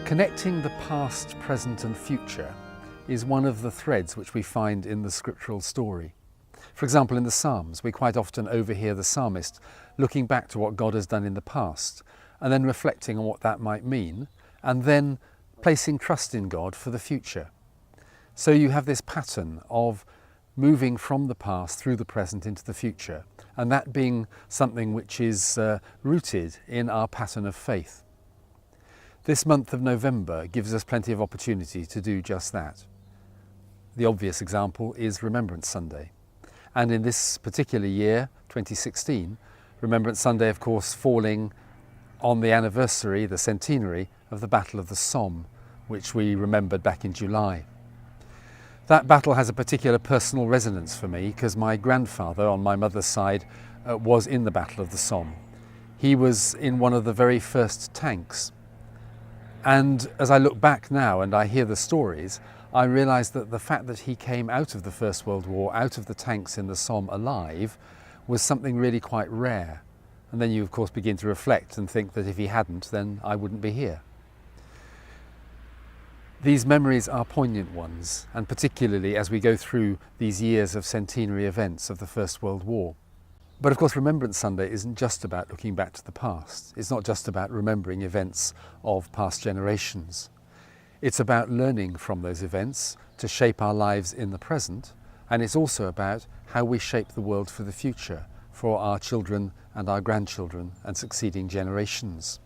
Connecting the past, present and future is one of the threads which we find in the scriptural story. For example, in the Psalms, we quite often overhear the psalmist looking back to what God has done in the past and then reflecting on what that might mean and then placing trust in God for the future. So you have this pattern of moving from the past through the present into the future, and that being something which is rooted in our pattern of faith. This month of November gives us plenty of opportunity to do just that. The obvious example is Remembrance Sunday. And in this particular year, 2016, Remembrance Sunday, of course, falling on the anniversary, the centenary of the Battle of the Somme, which we remembered back in July. That battle has a particular personal resonance for me because my grandfather on my mother's side was in the Battle of the Somme. He was in one of the very first tanks. And as I look back now and I hear the stories, I realise that the fact that he came out of the First World War, out of the tanks in the Somme alive, was something really quite rare. And then you of course begin to reflect and think that if he hadn't, then I wouldn't be here. These memories are poignant ones, and particularly as we go through these years of centenary events of the First World War. But of course, Remembrance Sunday isn't just about looking back to the past. It's not just about remembering events of past generations. It's about learning from those events to shape our lives in the present, and it's also about how we shape the world for the future, for our children and our grandchildren and succeeding generations.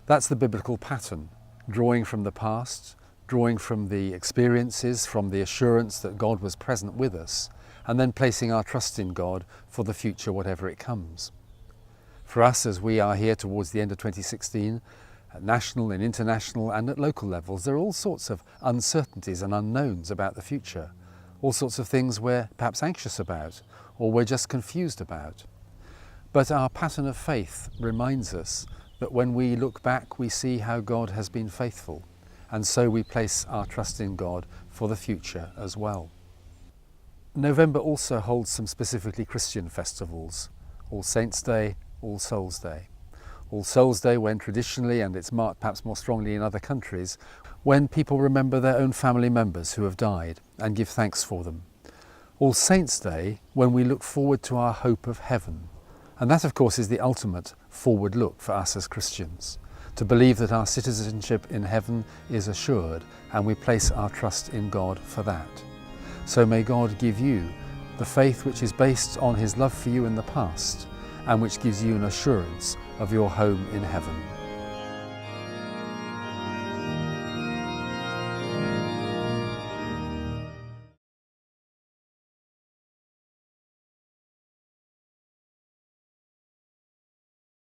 That's the biblical pattern, drawing from the past, drawing from the experiences, from the assurance that God was present with us, and then placing our trust in God for the future, whatever it comes. For us, as we are here towards the end of 2016, at national and international and at local levels, there are all sorts of uncertainties and unknowns about the future, all sorts of things we're perhaps anxious about, or we're just confused about. But our pattern of faith reminds us that when we look back, we see how God has been faithful, and so we place our trust in God for the future as well. November also holds some specifically Christian festivals: All Saints' Day, All Souls' Day. All Souls' Day, when traditionally, and it's marked perhaps more strongly in other countries, when people remember their own family members who have died and give thanks for them. All Saints' Day, when we look forward to our hope of heaven. And that, of course, is the ultimate forward look for us as Christians, to believe that our citizenship in heaven is assured, and we place our trust in God for that. So may God give you the faith which is based on his love for you in the past, and which gives you an assurance of your home in heaven.